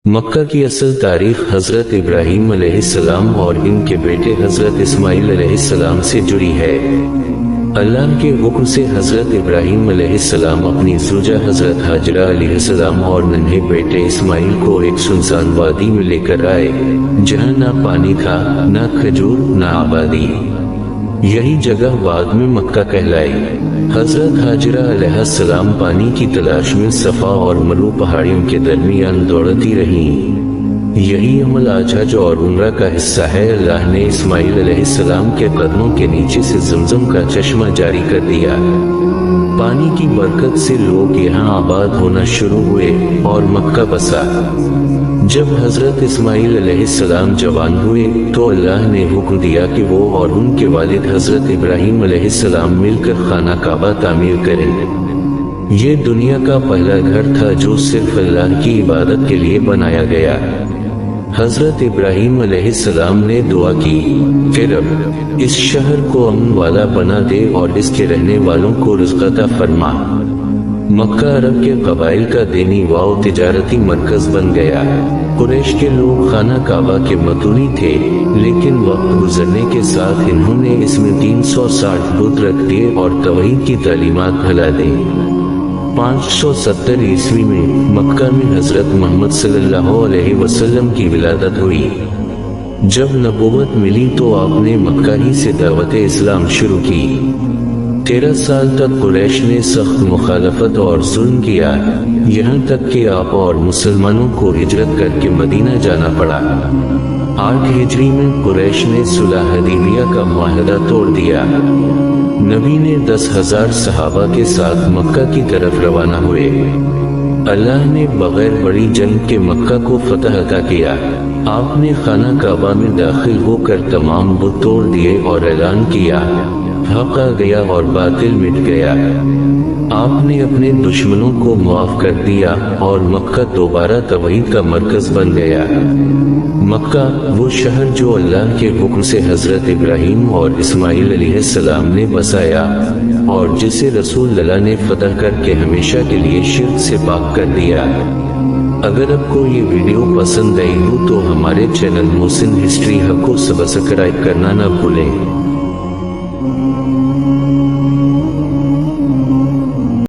مکہ کی اصل تاریخ حضرت ابراہیم علیہ السلام اور ان کے بیٹے حضرت اسماعیل علیہ السلام سے جڑی ہے۔ اللہ کے حکم سے حضرت ابراہیم علیہ السلام اپنی زوجہ حضرت ہاجرہ علیہ السلام اور ننھے بیٹے اسماعیل کو ایک سنسان وادی میں لے کر آئے، جہاں نہ پانی تھا، نہ کھجور، نہ آبادی۔ یہی جگہ بعد میں مکہ کہلائی۔ حضرت ہاجرہ علیہ السلام پانی کی تلاش میں صفا اور مروہ پہاڑیوں کے درمیان دوڑتی رہیں۔ یہی عمل آج حج اور عمرہ کا حصہ ہے۔ اللہ نے اسماعیل علیہ السلام کے قدموں کے نیچے سے زمزم کا چشمہ جاری کر دیا۔ پانی کی برکت سے لوگ یہاں آباد ہونا شروع ہوئے اور مکہ بسا۔ جب حضرت اسماعیل علیہ السلام جوان ہوئے تو اللہ نے حکم دیا کہ وہ اور ان کے والد حضرت ابراہیم علیہ السلام مل کر خانہ کعبہ تعمیر کریں۔ یہ دنیا کا پہلا گھر تھا جو صرف اللہ کی عبادت کے لیے بنایا گیا۔ حضرت ابراہیم علیہ السلام نے دعا کی کہ رب اس شہر کو امن والا بنا دے اور اس کے رہنے والوں کو رزق عطا فرما۔ مکہ عرب کے قبائل کا دینی و تجارتی مرکز بن گیا۔ قریش کے لوگ خانہ کعبہ کے متونی تھے، لیکن وقت گزرنے کے ساتھ انہوں نے اس میں 360 بت رکھ دیے اور توحید کی تعلیمات پھیلا دی۔ 570 عیسوی میں مکہ میں حضرت محمد صلی اللہ علیہ وسلم کی ولادت ہوئی۔ جب نبوت ملی تو آپ نے مکہ ہی سے دعوت اسلام شروع کی۔ 13 سال تک قریش نے سخت مخالفت اور ظلم کیا، یہاں تک کہ آپ اور مسلمانوں کو ہجرت کر کے مدینہ جانا پڑا۔ 8 ہجری میں قریش نے صلح حدیبیہ کا معاہدہ توڑ دیا۔ نبی نے 10,000 صحابہ کے ساتھ مکہ کی طرف روانہ ہوئے۔ اللہ نے بغیر بڑی جنگ کے مکہ کو فتح عطا کیا۔ آپ نے خانہ کعبہ میں داخل ہو کر تمام بت توڑ دیے اور اعلان کیا، حق آ گیا اور باطل مٹ گیا۔ آپ نے اپنے دشمنوں کو معاف کر دیا اور مکہ دوبارہ توحید کا مرکز بن گیا۔ مکہ وہ شہر جو اللہ کے حکم سے حضرت ابراہیم اور اسماعیل علیہ السلام نے بسایا اور جسے رسول اللہ نے فتح کر کے ہمیشہ کے لیے شرک سے پاک کر دیا۔ اگر آپ کو یہ ویڈیو پسند آئی ہو تو ہمارے چینل محسن ہسٹری ہب کو سبسکرائب کرنا نہ بھولیں۔